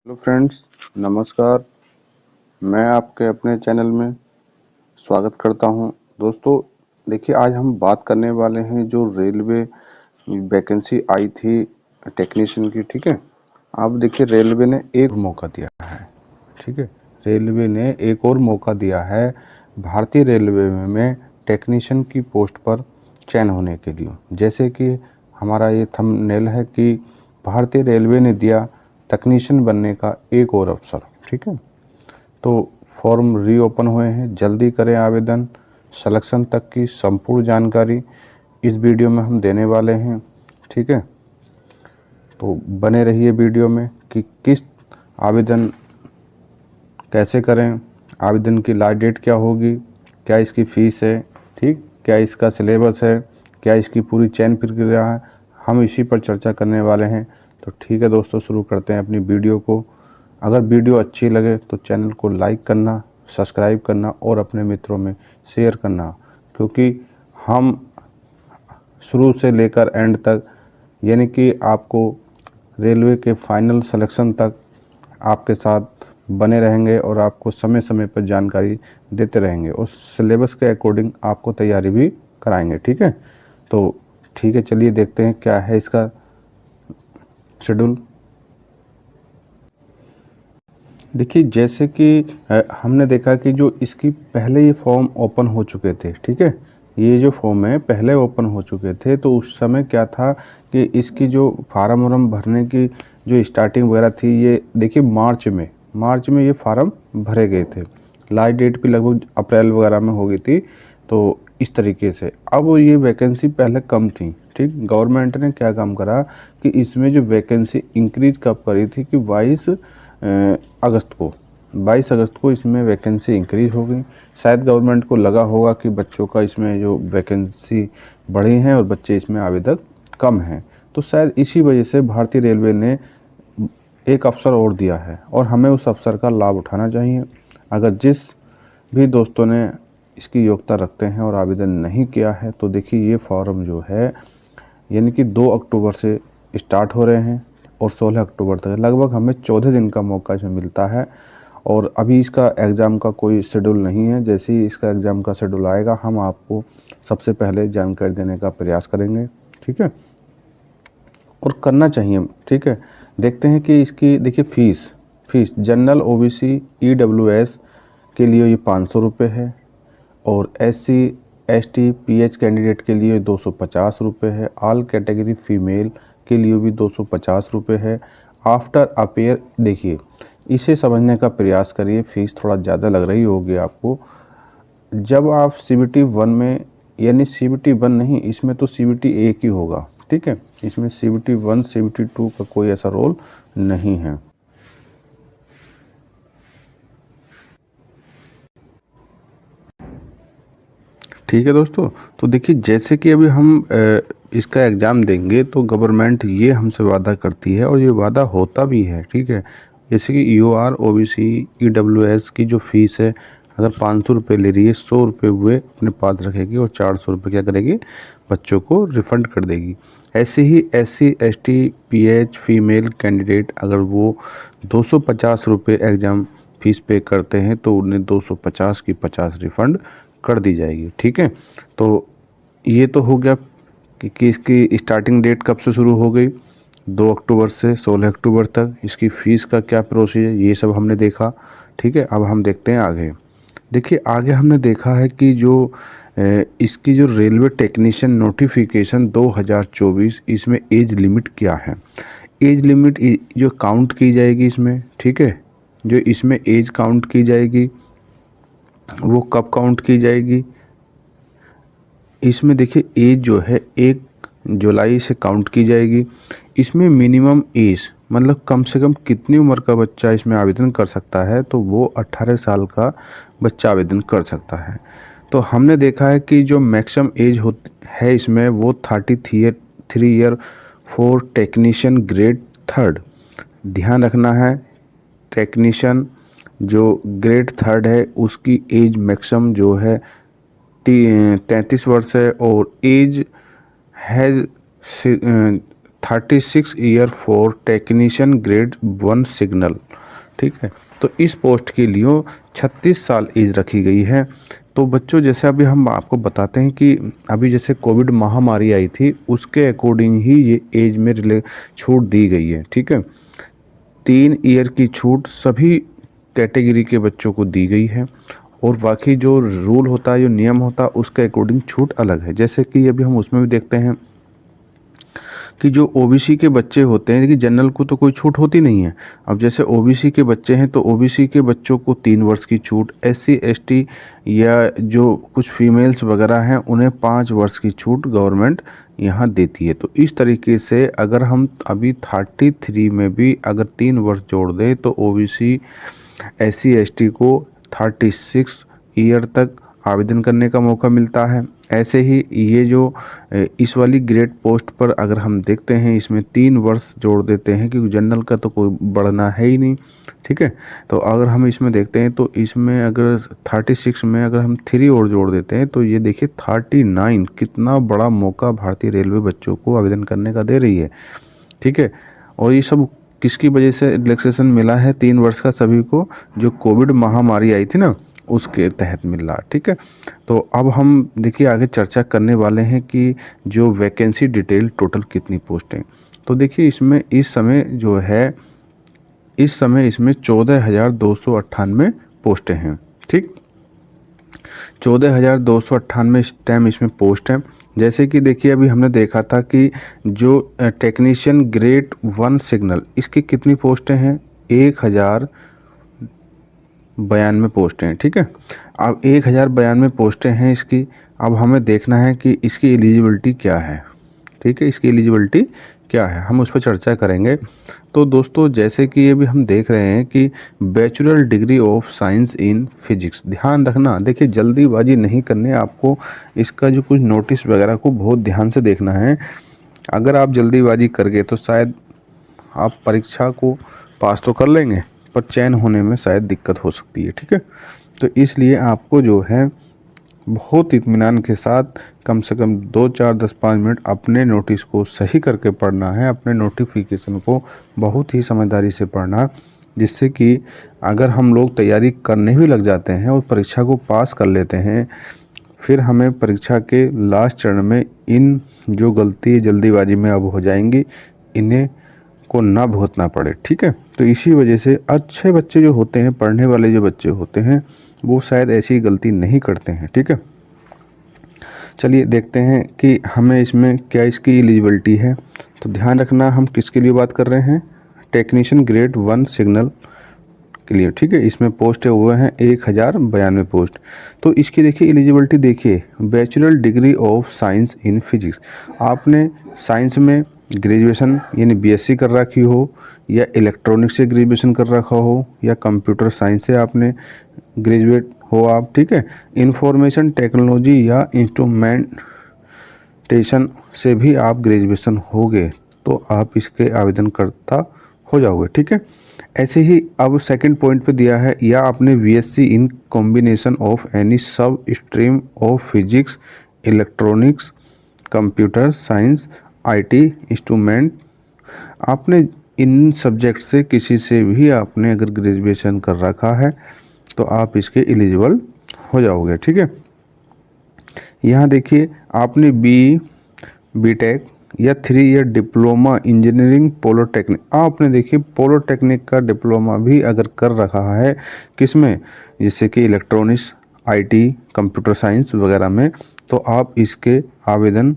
Hello friends, नमस्कार। मैं आपके अपने चैनल में स्वागत करता हूं। दोस्तों देखिए, आज हम बात करने वाले हैं जो रेलवे वैकेंसी आई थी टेक्नीशियन की। ठीक है, अब देखिए रेलवे ने एक मौका दिया है। ठीक है, रेलवे ने एक और मौका दिया है भारतीय रेलवे में टेक्नीशियन की पोस्ट पर चयन होने के लिए। जैसे कि हमारा ये थंबनेल है कि भारतीय रेलवे ने दिया टेक्नीशियन बनने का एक और अवसर। ठीक है, तो फॉर्म रीओपन हुए हैं, जल्दी करें आवेदन। सिलेक्शन तक की संपूर्ण जानकारी इस वीडियो में हम देने वाले हैं। ठीक है, तो बने रहिए वीडियो में कि किस आवेदन कैसे करें, आवेदन की लास्ट डेट क्या होगी, क्या इसकी फ़ीस है, ठीक, क्या इसका सिलेबस है, क्या इसकी पूरी चयन प्रक्रिया है, हम इसी पर चर्चा करने वाले हैं। तो ठीक है दोस्तों, शुरू करते हैं अपनी वीडियो को। अगर वीडियो अच्छी लगे तो चैनल को लाइक करना, सब्सक्राइब करना और अपने मित्रों में शेयर करना, क्योंकि हम शुरू से लेकर एंड तक, यानी कि आपको रेलवे के फाइनल सिलेक्शन तक आपके साथ बने रहेंगे और आपको समय समय पर जानकारी देते रहेंगे और सिलेबस के अकॉर्डिंग आपको तैयारी भी कराएंगे। ठीक है, तो ठीक है, चलिए देखते हैं क्या है इसका शेड्यूल। देखिए, जैसे कि हमने देखा कि जो इसकी पहले ये फॉर्म ओपन हो चुके थे। ठीक है, ये जो फॉर्म है पहले ओपन हो चुके थे, तो उस समय क्या था कि इसकी जो फार्म वार्म भरने की जो स्टार्टिंग वगैरह थी, ये देखिए मार्च में ये फार्म भरे गए थे। लास्ट डेट भी लगभग अप्रैल वगैरह में हो गई थी। तो इस तरीके से अब ये वैकेंसी पहले कम थी। ठीक, गवर्नमेंट ने क्या काम करा कि इसमें जो वैकेंसी इंक्रीज कब करी थी कि 22 अगस्त को इसमें वैकेंसी इंक्रीज हो गई। शायद गवर्नमेंट को लगा होगा कि बच्चों का इसमें जो वैकेंसी बढ़ी हैं और बच्चे इसमें आवेदक कम हैं, तो शायद इसी वजह से भारतीय रेलवे ने एक अवसर और दिया है और हमें उस अवसर का लाभ उठाना चाहिए। अगर जिस भी दोस्तों ने इसकी योग्यता रखते हैं और आवेदन नहीं किया है, तो देखिए ये फॉर्म जो है यानी कि 2 अक्टूबर से स्टार्ट हो रहे हैं और 16 अक्टूबर तक लगभग हमें 14 दिन का मौका इसमें मिलता है। और अभी इसका एग्ज़ाम का कोई शेड्यूल नहीं है। जैसे ही इसका एग्ज़ाम का शेड्यूल आएगा हम आपको सबसे पहले जानकारी देने का प्रयास करेंगे। ठीक है, और करना चाहिए। ठीक है, देखते हैं कि इसकी देखिए फ़ीस जनरल ओबीसी ईडब्ल्यूएस के लिए ये 500 रुपये है और एससी एसटी पीएच कैंडिडेट के लिए 250 रुपये है। ऑल कैटेगरी फीमेल के लिए भी 250 रुपये है। आफ्टर अपेयर देखिए, इसे समझने का प्रयास करिए, फ़ीस थोड़ा ज़्यादा लग रही होगी आपको। जब आप सीबीटी 1 में, यानी सीबीटी 1 नहीं, इसमें तो सीबीटी एक ही होगा। ठीक है, इसमें सीबीटी 1 सीबीटी 2 का कोई ऐसा रोल नहीं है। ठीक है दोस्तों, तो देखिए जैसे कि अभी हम इसका एग्ज़ाम देंगे तो गवर्नमेंट ये हमसे वादा करती है और ये वादा होता भी है। ठीक है, जैसे कि यूआर ओबीसी ईडब्ल्यूएस की जो फ़ीस है, अगर 500 रुपये ले रही है, 100 रुपये हुए अपने पास रखेगी और 400 रुपये क्या करेगी, बच्चों को रिफ़ंड कर देगी। ऐसे ही SC ST PH female candidate अगर वो 250 रुपये एग्ज़ाम फ़ीस पे करते हैं तो उन्हें 250 की 50 रिफ़ंड कर दी जाएगी। ठीक है, तो ये तो हो गया कि इसकी स्टार्टिंग डेट कब से शुरू हो गई, 2 अक्टूबर से 16 अक्टूबर तक। इसकी फ़ीस का क्या प्रोसीजर, ये सब हमने देखा। ठीक है, अब हम देखते हैं आगे। देखिए आगे हमने देखा है कि जो इसकी जो रेलवे टेक्नीशियन नोटिफिकेशन 2024, इसमें एज लिमिट क्या है। एज लिमिट जो काउंट की जाएगी इसमें, ठीक है, जो इसमें एज काउंट की जाएगी वो कब काउंट की जाएगी। इसमें देखिए एज जो है 1 जुलाई से काउंट की जाएगी। इसमें मिनिमम एज मतलब कम से कम कितनी उम्र का बच्चा इसमें आवेदन कर सकता है, तो वो 18 साल का बच्चा आवेदन कर सकता है। तो हमने देखा है कि जो मैक्सिमम एज है इसमें वो 33 ईयर फॉर टेक्नीशियन ग्रेड 3। ध्यान रखना है, टेक्नीशियन जो ग्रेड 3 है उसकी एज मैक्सिमम जो है 33 वर्ष है और एज है 36 year for technician grade 1 signal. ठीक है, तो इस पोस्ट के लिए 36 साल एज रखी गई है। तो बच्चों जैसे अभी हम आपको बताते हैं कि अभी जैसे कोविड महामारी आई थी उसके अकॉर्डिंग ही ये एज में छूट दी गई है। ठीक है, 3 ईयर की छूट सभी कैटेगरी के बच्चों को दी गई है और बाकी जो रूल होता है, जो नियम होता है, उसके अकॉर्डिंग छूट अलग है। जैसे कि अभी हम उसमें भी देखते हैं कि जो ओबीसी के बच्चे होते हैं, कि जनरल को तो कोई छूट होती नहीं है। अब जैसे ओबीसी के बच्चे हैं तो ओबीसी के बच्चों को 3 वर्ष की छूट, एससी एसटी या जो कुछ फीमेल्स वगैरह हैं उन्हें 5 वर्ष की छूट गवर्नमेंट यहाँ देती है। तो इस तरीके से अगर हम अभी 33 में भी अगर 3 वर्ष जोड़ दें तो ओबीसी एससी एसटी को 36 ईयर तक आवेदन करने का मौका मिलता है। ऐसे ही ये जो इस वाली ग्रेड पोस्ट पर अगर हम देखते हैं इसमें 3 वर्ष जोड़ देते हैं क्योंकि जनरल का तो कोई बढ़ना है ही नहीं। ठीक है, तो अगर हम इसमें देखते हैं तो इसमें अगर 36 में अगर हम 3 और जोड़ देते हैं तो ये देखिए 39, कितना बड़ा मौका भारतीय रेलवे बच्चों को आवेदन करने का दे रही है। ठीक है, और ये सब किसकी वजह से रिलैक्सेशन मिला है 3 वर्ष का सभी को, जो कोविड महामारी आई थी ना उसके तहत मिल रहा। ठीक है, तो अब हम देखिए आगे चर्चा करने वाले हैं कि जो वैकेंसी डिटेल टोटल कितनी पोस्टें। तो देखिए इसमें इस समय जो है इस समय इसमें 14,298 पोस्टें हैं। ठीक, 14,298 इस टाइम इसमें पोस्ट हैं। जैसे कि देखिए अभी हमने देखा था कि जो टेक्नीशियन ग्रेड 1 सिग्नल इसकी कितनी पोस्टें हैं, 1092 पोस्टें हैं। ठीक है, अब 1092 पोस्टें हैं इसकी। अब हमें देखना है कि इसकी एलिजिबिलिटी क्या है। ठीक है, इसकी एलिजिबिलिटी क्या है हम उस पर चर्चा करेंगे। तो दोस्तों जैसे कि अभी हम देख रहे हैं कि bachelor degree of science in physics, ध्यान रखना, देखिए जल्दीबाजी नहीं करनी है आपको, इसका जो कुछ नोटिस वगैरह को बहुत ध्यान से देखना है। अगर आप जल्दीबाजी कर गए तो शायद आप परीक्षा को पास तो कर लेंगे पर चयन होने में शायद दिक्कत हो सकती है। ठीक है, तो इसलिए आपको जो है बहुत इत्मीनान के साथ कम से कम 2, 4, 10, 5 मिनट अपने नोटिस को सही करके पढ़ना है, अपने नोटिफिकेशन को बहुत ही समझदारी से पढ़ना, जिससे कि अगर हम लोग तैयारी करने भी लग जाते हैं और परीक्षा को पास कर लेते हैं, फिर हमें परीक्षा के लास्ट चरण में इन जो गलती जल्दीबाजी में अब हो जाएंगी इन्हें को ना भुगतना पड़े। ठीक है, तो इसी वजह से अच्छे बच्चे जो होते हैं, पढ़ने वाले जो बच्चे होते हैं, वो शायद ऐसी गलती नहीं करते हैं। ठीक है, चलिए देखते हैं कि हमें इसमें क्या इसकी एलिजिबिलिटी है। तो ध्यान रखना हम किसके लिए बात कर रहे हैं, टेक्नीशियन ग्रेड 1 सिग्नल के लिए। ठीक है, इसमें पोस्ट हुए हैं 1092 पोस्ट। तो इसकी देखिए एलिजिबिलिटी देखिए, bachelor degree of science in physics, आपने साइंस में ग्रेजुएशन यानी बीएससी कर रखी हो, या इलेक्ट्रॉनिक्स से ग्रेजुएशन कर रखा हो, या कंप्यूटर साइंस से आपने ग्रेजुएट हो आप। ठीक है, इंफॉर्मेशन टेक्नोलॉजी या इंस्ट्रूमेंटेशन से भी आप ग्रेजुएशन होगे तो आप इसके आवेदनकर्ता हो जाओगे। ठीक है, ऐसे ही अब सेकंड पॉइंट पे दिया है, या आपने BSc in combination of any sub stream of physics, electronics, computer science, IT, instrument, आपने इन सब्जेक्ट से किसी से भी आपने अगर ग्रेजुएशन कर रखा है तो आप इसके एलिजिबल हो जाओगे। ठीक है, यहाँ देखिए आपने बीटेक या 3 ईयर डिप्लोमा इंजीनियरिंग पॉलिटेक्निक, आपने देखिए पॉलिटेक्निक का डिप्लोमा भी अगर कर रखा है किसमें, जैसे कि इलेक्ट्रॉनिक्स, आईटी, कंप्यूटर साइंस वगैरह में, तो आप इसके आवेदन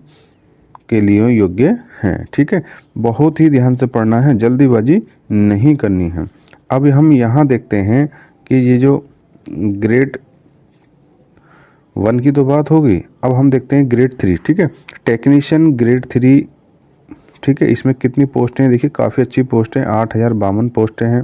के लिए योग्य हैं। ठीक है, बहुत ही ध्यान से पढ़ना है, जल्दीबाजी नहीं करनी है। अब हम यहाँ देखते हैं कि ये जो ग्रेड 1 की तो बात होगी, अब हम देखते हैं ग्रेड 3। ठीक है, टेक्नीशियन ग्रेड 3। ठीक है, इसमें कितनी पोस्टें हैं, देखिए काफ़ी अच्छी पोस्टें, 8,052 पोस्टें हैं।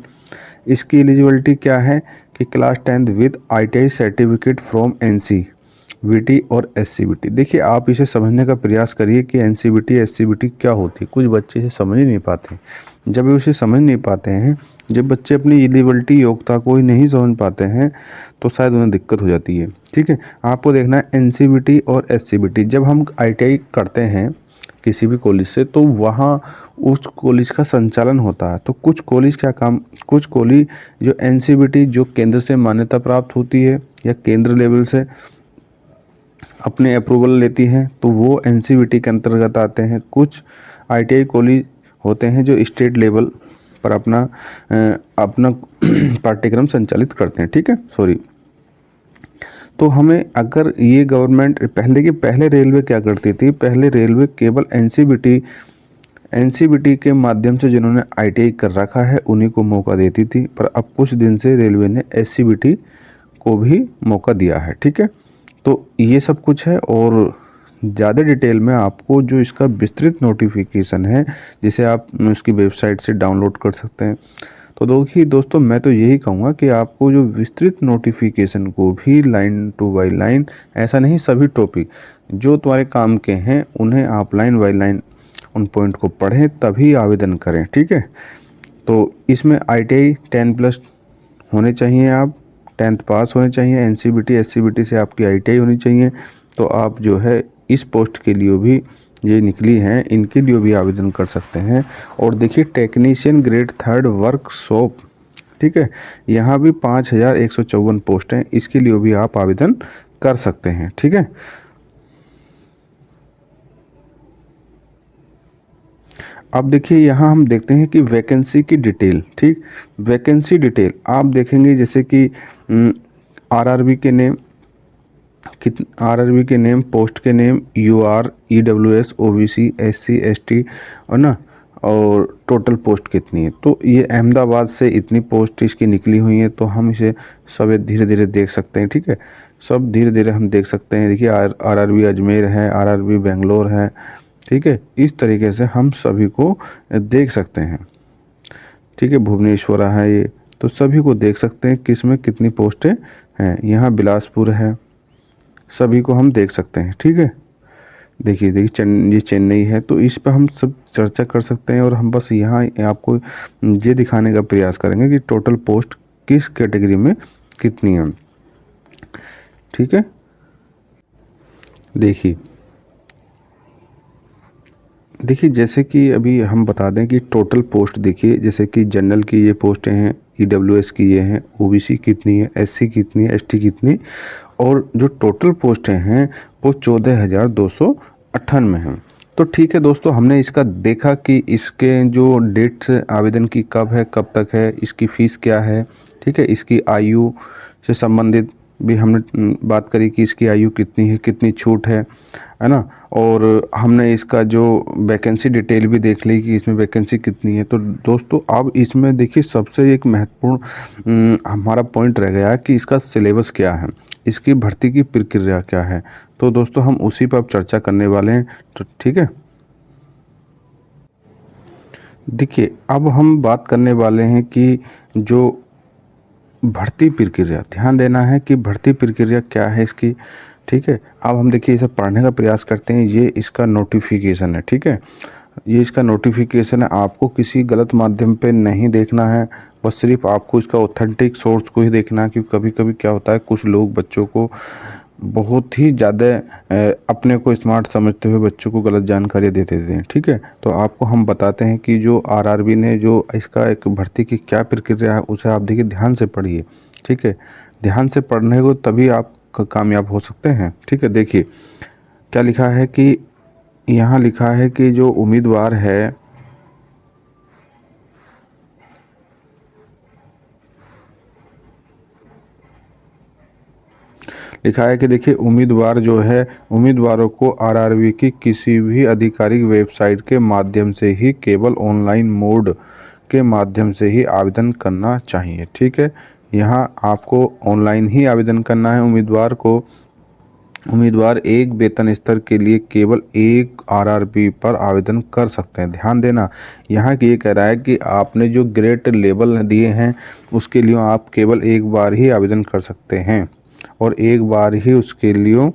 इसकी एलिजिबिलिटी क्या है कि class 10th with ITI certificate from NCVT और SCVT। देखिए आप इसे समझने का प्रयास करिए कि NCVT SCVT क्या होती है, कुछ बच्चे इसे समझ ही नहीं पाते। जब वे उसे समझ नहीं पाते हैं, जब बच्चे अपनी एलिजिबिलिटी योग्यता को ही नहीं समझ पाते हैं तो शायद उन्हें दिक्कत हो जाती है। ठीक है, आपको देखना है NCVT और SCVT। जब हम ITI करते हैं किसी भी कॉलेज से तो वहाँ उस कॉलेज का संचालन होता है। तो कुछ कॉलेज क्या काम, कुछ कॉलेज जो एनसीवीटी जो केंद्र से मान्यता प्राप्त होती है या केंद्र लेवल से अपने अप्रूवल लेती हैं, तो वो एनसीवीटी के अंतर्गत आते हैं। कुछ आईटीआई कॉलेज होते हैं जो स्टेट लेवल पर अपना पाठ्यक्रम संचालित करते हैं। ठीक है, सॉरी। तो हमें अगर ये गवर्नमेंट पहले रेलवे क्या करती थी, पहले रेलवे केवल एनसीवीटी के माध्यम से जिन्होंने आईटीआई कर रखा है उन्हीं को मौका देती थी, पर अब कुछ दिन से रेलवे ने एससीवीटी को भी मौका दिया है। ठीक है, तो ये सब कुछ है। और ज़्यादा डिटेल में आपको जो इसका विस्तृत नोटिफिकेशन है, जिसे आप उसकी वेबसाइट से डाउनलोड कर सकते हैं। तो देखिए दोस्तों, मैं तो यही कहूँगा कि आपको जो विस्तृत नोटिफिकेशन को भी लाइन टू बाई लाइन, ऐसा नहीं, सभी टॉपिक जो तुम्हारे काम के हैं उन्हें आप लाइन बाई लाइन उन पॉइंट को पढ़ें, तभी आवेदन करें। ठीक है, तो इसमें आईटीआई 10+ होने चाहिए, आप 10th पास होने चाहिए, एनसीवीटी एससीवीटी से आपकी आईटीआई होनी चाहिए। तो आप जो है इस पोस्ट के लिए भी ये निकली हैं, इनके लिए भी आवेदन कर सकते हैं। और देखिए टेक्नीशियन ग्रेड 3 वर्कशॉप, ठीक है, यहाँ भी 5154 पोस्ट हैं, इसके लिए भी आप आवेदन कर सकते हैं। ठीक है, अब देखिए यहाँ हम देखते हैं कि वैकेंसी की डिटेल। ठीक, वैकेंसी डिटेल आप देखेंगे, जैसे कि आरआरबी के नेम, आरआरबी के नेम, पोस्ट के name, UR, EWS, OBC, SC, ST, और ना, और टोटल पोस्ट कितनी है। तो ये अहमदाबाद से इतनी पोस्ट इसकी निकली हुई है, तो हम इसे सब धीरे धीरे देख सकते हैं। ठीक है, सब धीरे धीरे हम देख सकते हैं। देखिए आरआरबी अजमेर है, आरआरबी बेंगलोर है। ठीक है, इस तरीके से हम सभी को देख सकते हैं। ठीक है, भुवनेश्वर है ये, तो सभी को देख सकते हैं किस में कितनी पोस्टें हैं। यहाँ बिलासपुर है, सभी को हम देख सकते हैं। ठीक है, देखिए ये चेन्नई है, तो इस पर हम सब चर्चा कर सकते हैं। और हम बस यहाँ आपको ये दिखाने का प्रयास करेंगे कि टोटल पोस्ट किस कैटेगरी में कितनी है। ठीक है, देखिए जैसे कि अभी हम बता दें कि टोटल पोस्ट देखिए, जैसे कि जनरल की ये पोस्टें हैं, ईडब्ल्यूएस की ये हैं, ओबीसी कितनी है, एससी कितनी है, एसटी कितनी, और जो टोटल पोस्टें हैं वो 14,298 हैं। तो ठीक है दोस्तों, हमने इसका देखा कि इसके जो डेट्स आवेदन की कब है, कब तक है, इसकी फ़ीस क्या है। ठीक है, इसकी आयु से संबंधित भी हमने बात करी कि इसकी आयु कितनी है, कितनी छूट है ना। और हमने इसका जो वैकेंसी डिटेल भी देख ली कि इसमें वैकेंसी कितनी है। तो दोस्तों अब इसमें देखिए सबसे एक महत्वपूर्ण हमारा पॉइंट रह गया कि इसका सिलेबस क्या है, इसकी भर्ती की प्रक्रिया क्या है। तो दोस्तों हम उसी पर अब चर्चा करने वाले हैं। तो ठीक है, देखिए अब हम बात करने वाले हैं कि जो भर्ती प्रक्रिया, ध्यान देना है कि भर्ती प्रक्रिया क्या है इसकी। ठीक है, अब हम देखिए इसे पढ़ने का प्रयास करते हैं। ये इसका नोटिफिकेशन है। ठीक है, ये इसका नोटिफिकेशन है, आपको किसी गलत माध्यम पे नहीं देखना है, बस सिर्फ आपको इसका ऑथेंटिक सोर्स को ही देखना है। क्योंकि कभी कभी क्या होता है, कुछ लोग बच्चों को बहुत ही ज़्यादा अपने को स्मार्ट समझते हुए बच्चों को गलत जानकारी दे देते हैं। ठीक है, तो आपको हम बताते हैं कि जो आरआरबी ने जो इसका एक भर्ती की क्या प्रक्रिया है, उसे आप देखिए ध्यान से पढ़िए। ठीक है, ध्यान से पढ़ने को तभी आप कामयाब हो सकते हैं। ठीक है, देखिए क्या लिखा है कि यहाँ लिखा है कि जो उम्मीदवार है, लिखा है कि देखिए उम्मीदवार जो है, उम्मीदवारों को आरआरबी की किसी भी आधिकारिक वेबसाइट के माध्यम से ही, केवल ऑनलाइन मोड के माध्यम से ही आवेदन करना चाहिए। ठीक है, यहाँ आपको ऑनलाइन ही आवेदन करना है। उम्मीदवार एक वेतन स्तर के लिए केवल एक आरआरबी पर आवेदन कर सकते हैं। ध्यान देना, यहाँ की ये कह रहा है कि आपने जो ग्रेड लेवल दिए हैं उसके लिए आप केवल एक बार ही आवेदन कर सकते हैं, और एक बार ही उसके लिए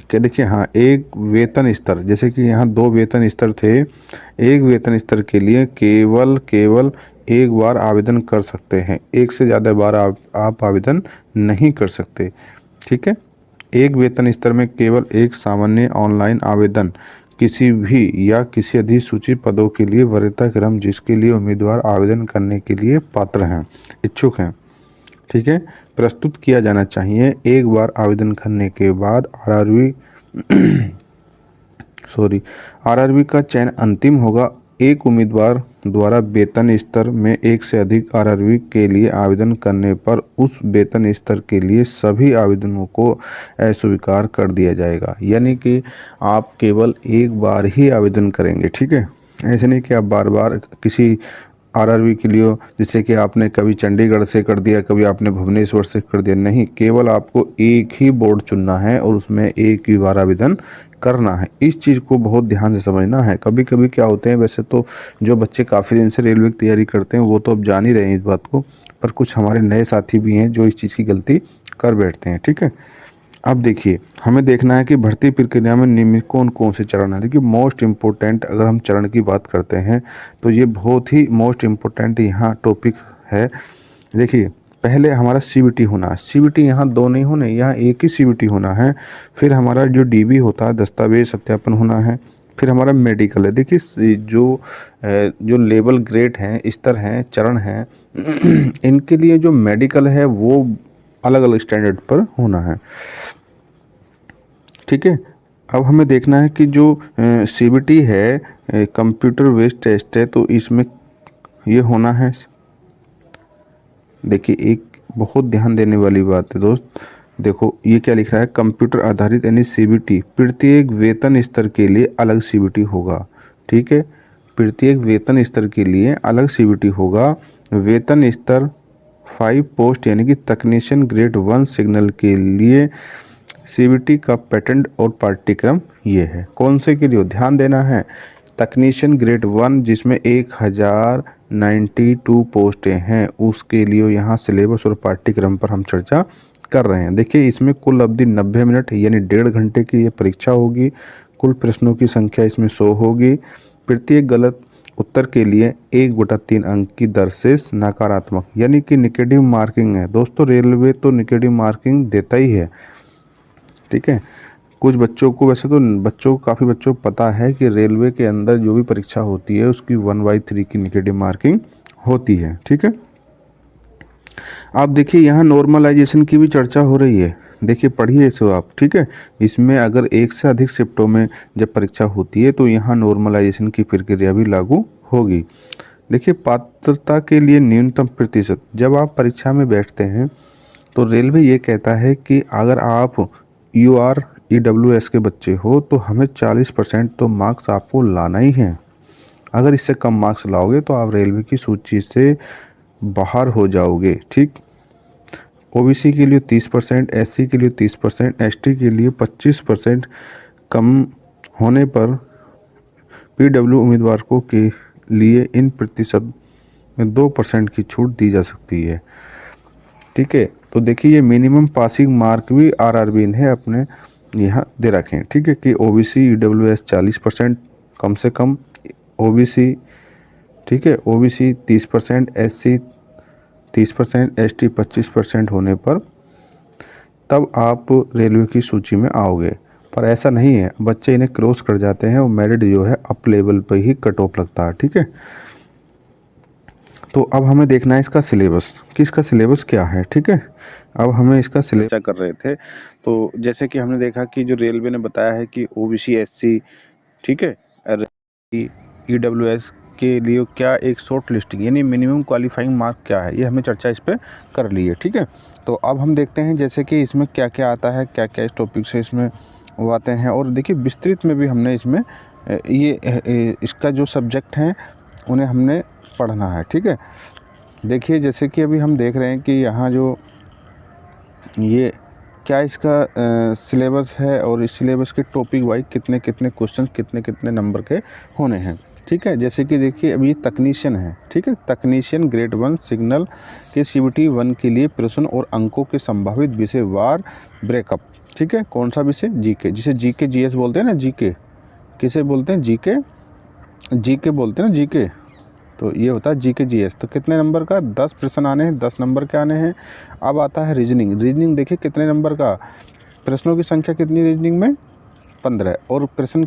क्या, देखिए हाँ, एक वेतन स्तर, जैसे कि यहाँ 2 वेतन स्तर थे, एक वेतन स्तर के लिए केवल एक बार आवेदन कर सकते हैं, एक से ज़्यादा बार आप आवेदन नहीं कर सकते। ठीक है, एक वेतन स्तर में केवल एक सामान्य ऑनलाइन आवेदन किसी भी या किसी अधिसूचित पदों के लिए वरीयता क्रम जिसके लिए उम्मीदवार आवेदन करने के लिए पात्र हैं, इच्छुक हैं, ठीक है, प्रस्तुत किया जाना चाहिए। एक बार आवेदन करने के बाद आरआरबी का चयन अंतिम होगा। एक उम्मीदवार द्वारा वेतन स्तर में एक से अधिक आरआरबी के लिए आवेदन करने पर उस वेतन स्तर के लिए सभी आवेदनों को अस्वीकार कर दिया जाएगा। यानी कि आप केवल एक बार ही आवेदन करेंगे, ठीक है, ऐसे नहीं कि आप बार बार किसी आरआरबी के लिए, जिससे कि आपने कभी चंडीगढ़ से कर दिया, कभी आपने भुवनेश्वर से कर दिया, नहीं, केवल आपको एक ही बोर्ड चुनना है और उसमें एक ही बार आवेदन करना है। इस चीज़ को बहुत ध्यान से समझना है। कभी कभी क्या होते हैं, वैसे तो जो बच्चे काफ़ी दिन से रेलवे की तैयारी करते हैं वो तो अब जान ही रहे हैं इस बात को, पर कुछ हमारे नए साथी भी हैं जो इस चीज़ की गलती कर बैठते हैं, ठीक है। अब देखिए, हमें देखना है कि भर्ती प्रक्रिया में निम्न कौन कौन से चरण हैं। देखिए, मोस्ट इम्पोर्टेंट अगर हम चरण की बात करते हैं तो ये बहुत ही मोस्ट इम्पोर्टेंट यहाँ टॉपिक है। देखिए, पहले हमारा सीबीटी होना है। सीबीटी यहाँ दो नहीं होने, यहाँ एक ही सीबीटी होना है। फिर हमारा जो डीबी होता है, दस्तावेज सत्यापन होना है। फिर हमारा मेडिकल है। देखिए, जो लेवल ग्रेड हैं, स्तर हैं, चरण हैं, इनके लिए जो मेडिकल है वो अलग अलग स्टैंडर्ड पर होना है, ठीक है। अब हमें देखना है कि जो सीबीटी है, कंप्यूटर बेस्ड टेस्ट है, तो इसमें ये होना है। देखिए, एक बहुत ध्यान देने वाली बात है दोस्त, देखो ये क्या लिख रहा है, कंप्यूटर आधारित यानी सीबीटी प्रत्येक वेतन स्तर के लिए अलग सीबीटी होगा, ठीक है, प्रत्येक वेतन स्तर के लिए अलग सीबीटी होगा। वेतन स्तर 5 पोस्ट यानी कि तकनीशियन ग्रेड 1 सिग्नल के लिए सीबीटी का पैटर्न और पाठ्यक्रम ये है। कौन से के लिए ध्यान देना है, तकनीशियन ग्रेड 1 जिसमें 1092 पोस्टें हैं, उसके लिए यहाँ सिलेबस और पाठ्यक्रम पर हम चर्चा कर रहे हैं। देखिए, इसमें कुल अवधि 90 मिनट यानी 1.5 घंटे की ये परीक्षा होगी। कुल प्रश्नों की संख्या इसमें 100 होगी। प्रत्येक गलत उत्तर के लिए 1/3 अंक की दर से नकारात्मक यानी कि निगेटिव मार्किंग है। दोस्तों, रेलवे तो निगेटिव मार्किंग देता ही है, ठीक है। कुछ बच्चों को, वैसे तो काफ़ी बच्चों को पता है कि रेलवे के अंदर जो भी परीक्षा होती है उसकी 1/3 की निगेटिव मार्किंग होती है, ठीक है। आप देखिए, यहाँ नॉर्मलाइजेशन की भी चर्चा हो रही है। देखिए, पढ़िए इसे आप, ठीक है। इसमें अगर एक से अधिक शिफ्टों में जब परीक्षा होती है तो यहाँ नॉर्मलाइजेशन की प्रक्रिया भी लागू होगी। देखिए, पात्रता के लिए न्यूनतम प्रतिशत, जब आप परीक्षा में बैठते हैं तो रेलवे ये कहता है कि अगर आप UR EWS के बच्चे हो तो हमें 40% तो मार्क्स आपको लाना ही है। अगर इससे कम मार्क्स लाओगे तो आप रेलवे की सूची से बाहर हो जाओगे, ठीक। OBC के लिए 30%, SC के लिए 30%, ST के लिए 25% कम होने पर PW उम्मीदवारों के लिए इन प्रतिशत में 2% की छूट दी जा सकती है, ठीक है। तो देखिए, ये मिनिमम पासिंग मार्क भी आरआरबी ने अपने यहाँ दे रखे हैं, ठीक है, कि OBC EWS 40% कम से कम, OBC, ठीक है, OBC 30%, SC 30%, ST 25% होने पर तब आप रेलवे की सूची में आओगे। पर ऐसा नहीं है, बच्चे इन्हें क्रॉस कर जाते हैं और मेरिट जो है अप लेवल पर ही कट ऑफ लगता है, ठीक है। तो अब हमें देखना है इसका सिलेबस कि इसका सिलेबस क्या है, ठीक है। अब हमें इसका सिलेबस कर रहे थे, तो जैसे कि हमने देखा कि जो रेलवे ने बताया है कि OBC SC, ठीक है, EWS के लिए क्या एक शॉर्ट लिस्टिंग यानी मिनिमम क्वालिफाइंग मार्क क्या है, ये हमें चर्चा इस पर कर ली है, ठीक है। तो अब हम देखते हैं जैसे कि इसमें क्या क्या आता है, क्या क्या इस टॉपिक से इसमें वो आते हैं, और देखिए विस्तृत में भी हमने इसमें ये इसका जो सब्जेक्ट हैं उन्हें हमने पढ़ना है, ठीक है। देखिए, जैसे कि अभी हम देख रहे हैं कि यहाँ जो ये क्या इसका सिलेबस है और इस सिलेबस के टॉपिक वाइज कितने कितने क्वेश्चन कितने कितने नंबर के होने हैं, ठीक है। जैसे कि देखिए, अभी तकनीशियन है, ठीक है, तकनीशियन ग्रेड 1 सिग्नल के CBT 1 के लिए प्रश्न और अंकों के संभावित विषयवार ब्रेकअप, ठीक है। कौन सा विषय, GK, जिसे GK GS बोलते हैं ना, GK किसे बोलते हैं, GK बोलते हैं ना, GK, तो ये होता है GK GS। तो कितने नंबर का, 10 प्रश्न आने हैं, 10 नंबर के आने हैं। अब आता है रीजनिंग देखिए कितने नंबर का, प्रश्नों की संख्या कितनी रीजनिंग में, 15, और प्रश्न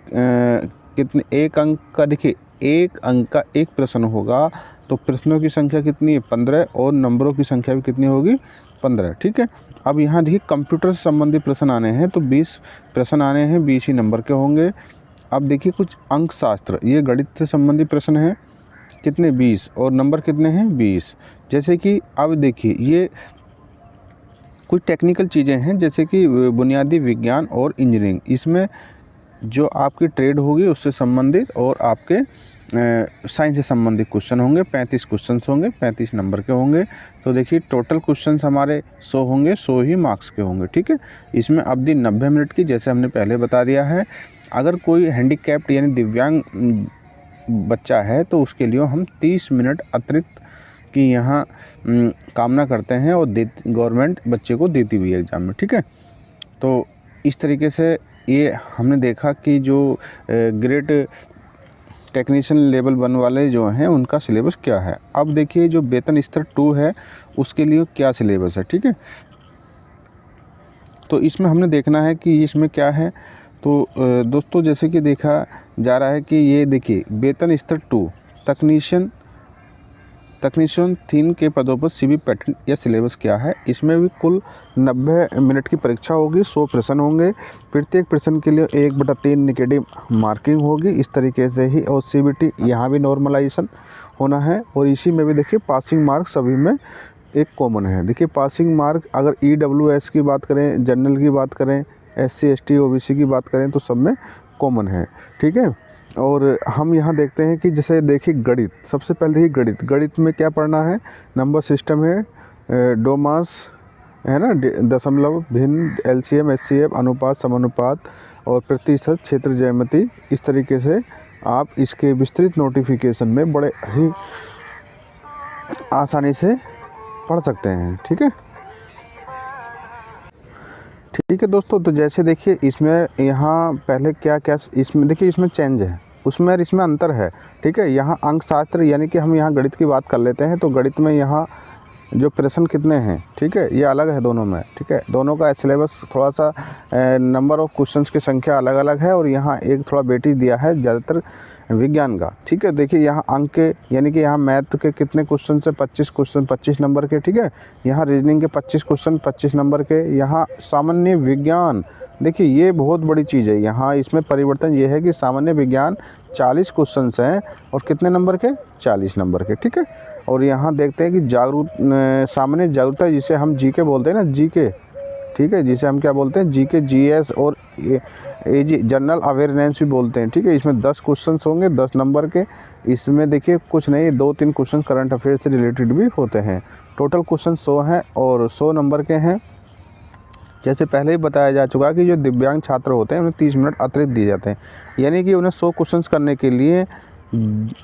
कितने, एक अंक का देखिए, एक अंक का एक प्रश्न होगा तो प्रश्नों की संख्या कितनी है 15 और नंबरों की संख्या भी कितनी होगी 15। ठीक है, अब यहाँ देखिए कंप्यूटर से संबंधित प्रश्न आने हैं तो 20 प्रश्न आने हैं, 20 ही नंबर के होंगे। अब देखिए कुछ अंक शास्त्र, ये गणित से संबंधित प्रश्न हैं, कितने 20 और नंबर कितने हैं 20। जैसे कि अब देखिए ये कुछ टेक्निकल चीज़ें हैं जैसे कि बुनियादी विज्ञान और इंजीनियरिंग, इसमें जो आपकी ट्रेड होगी उससे संबंधित और आपके साइंस से संबंधित क्वेश्चन होंगे। 35 क्वेश्चन होंगे, 35 नंबर के होंगे। तो देखिए टोटल क्वेश्चन हमारे 100 होंगे, 100 ही मार्क्स के होंगे। ठीक है, इसमें अवधि 90 मिनट की, जैसे हमने पहले बता दिया है। अगर कोई हैंडीकैप्ड यानी दिव्यांग बच्चा है तो उसके लिए हम 30 मिनट अतिरिक्त की यहाँ कामना करते हैं और गवर्नमेंट बच्चे को देती हुई है एग्ज़ाम में। ठीक है, तो इस तरीके से ये हमने देखा कि जो ग्रेड टेक्नीशियन लेवल 1 वाले जो हैं उनका सिलेबस क्या है। अब देखिए जो वेतन स्तर 2 है उसके लिए क्या सिलेबस है। ठीक है, तो इसमें हमने देखना है कि इसमें क्या है। तो दोस्तों जैसे कि देखा जा रहा है कि ये देखिए वेतन स्तर 2 तकनीशियन 3 के पदों पर सीवी पैटर्न या सिलेबस क्या है। इसमें भी कुल 90 मिनट की परीक्षा होगी, 100 प्रश्न होंगे, प्रत्येक प्रश्न के लिए 1/3 नेगेटिव मार्किंग होगी इस तरीके से ही। और सीबीटी यहाँ भी नॉर्मलाइजेशन होना है। और इसी में भी देखिए पासिंग मार्क सभी में एक कॉमन है। देखिए पासिंग मार्क अगर EWS की बात करें, जनरल की बात करें, SC ST OBC की बात करें तो सब में कॉमन है। ठीक है, और हम यहाँ देखते हैं कि जैसे देखिए गणित, सबसे पहले देखिए गणित में क्या पढ़ना है, नंबर सिस्टम है, डोमास है ना, दशमलव, भिन्न, LCM SCF, अनुपात, समानुपात और प्रतिशत, क्षेत्र, ज्यामिति। इस तरीके से आप इसके विस्तृत नोटिफिकेशन में बड़े ही आसानी से पढ़ सकते हैं। ठीक है दोस्तों, तो जैसे देखिए इसमें यहाँ पहले क्या क्या इसमें देखिए इसमें चेंज है, उसमें और इसमें अंतर है। ठीक है, यहाँ अंक शास्त्र यानी कि हम यहाँ गणित की बात कर लेते हैं तो गणित में यहाँ जो प्रश्न कितने हैं, ठीक है, ये अलग है दोनों में। ठीक है, दोनों का सिलेबस थोड़ा सा नंबर ऑफ क्वेश्चंस की संख्या अलग अलग है और यहाँ एक थोड़ा वेटेज दिया है ज़्यादातर विज्ञान का। ठीक है, देखिए यहाँ अंक के यानी कि यहाँ मैथ के कितने क्वेश्चन से 25 क्वेश्चन 25 नंबर के। ठीक है, यहाँ रीजनिंग के 25 क्वेश्चन 25 नंबर के। यहाँ सामान्य विज्ञान, देखिए ये बहुत बड़ी चीज़ है, यहाँ इसमें परिवर्तन ये है कि सामान्य विज्ञान 40 क्वेश्चन हैं और कितने नंबर के 40 नंबर के। ठीक है, और यहाँ देखते हैं कि सामान्य जागरूकता जिसे हम जीके बोलते हैं ना, जीके, ठीक है, जिसे हम क्या बोलते हैं जीके, जीएस और एजी जनरल अवेयरनेस भी बोलते हैं। ठीक है, इसमें 10 क्वेश्चन होंगे 10 नंबर के। इसमें देखिए कुछ नहीं 2-3 क्वेश्चन करंट अफेयर से रिलेटेड भी होते हैं। टोटल क्वेश्चन 100 हैं और 100 नंबर के हैं। जैसे पहले ही बताया जा चुका है कि जो दिव्यांग छात्र होते हैं उन्हें 30 मिनट अतिरिक्त दिए जाते हैं, यानी कि उन्हें 100 क्वेश्चन करने के लिए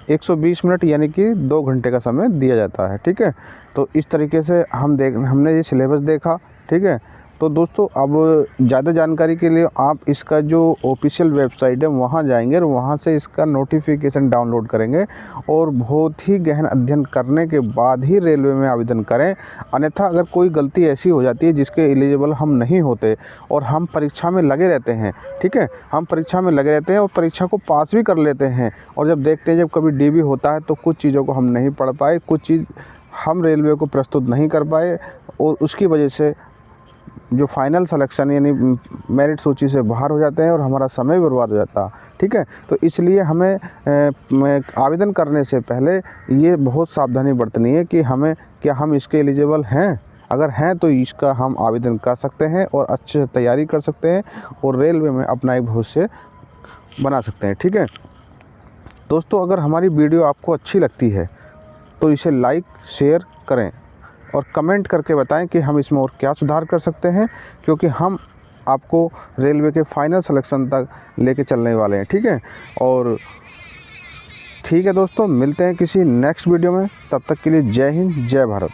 120 मिनट यानी कि 2 घंटे का समय दिया जाता है। ठीक है, तो इस तरीके से हमने ये सिलेबस देखा। ठीक है, तो दोस्तों अब ज़्यादा जानकारी के लिए आप इसका जो ऑफिशियल वेबसाइट है वहाँ जाएंगे और वहाँ से इसका नोटिफिकेशन डाउनलोड करेंगे और बहुत ही गहन अध्ययन करने के बाद ही रेलवे में आवेदन करें। अन्यथा अगर कोई गलती ऐसी हो जाती है जिसके एलिजिबल हम नहीं होते और हम परीक्षा में लगे रहते हैं, ठीक है, हम परीक्षा में लगे रहते हैं और परीक्षा को पास भी कर लेते हैं और जब देखते हैं जब कभी DB होता है तो कुछ चीज़ों को हम नहीं पढ़ पाए, कुछ चीज़ हम रेलवे को प्रस्तुत नहीं कर पाए और उसकी वजह से जो फाइनल सिलेक्शन यानी मेरिट सूची से बाहर हो जाते हैं और हमारा समय बर्बाद हो जाता है। ठीक है, तो इसलिए हमें आवेदन करने से पहले ये बहुत सावधानी बरतनी है कि क्या हम इसके एलिजिबल हैं। अगर हैं तो इसका हम आवेदन कर सकते हैं और अच्छे से तैयारी कर सकते हैं और रेलवे में अपना एक भविष्य बना सकते हैं। ठीक है दोस्तों, अगर हमारी वीडियो आपको अच्छी लगती है तो इसे लाइक शेयर करें और कमेंट करके बताएं कि हम इसमें और क्या सुधार कर सकते हैं, क्योंकि हम आपको रेलवे के फाइनल सिलेक्शन तक लेके चलने वाले हैं। ठीक है, और ठीक है दोस्तों, मिलते हैं किसी नेक्स्ट वीडियो में, तब तक के लिए जय हिंद जय भारत।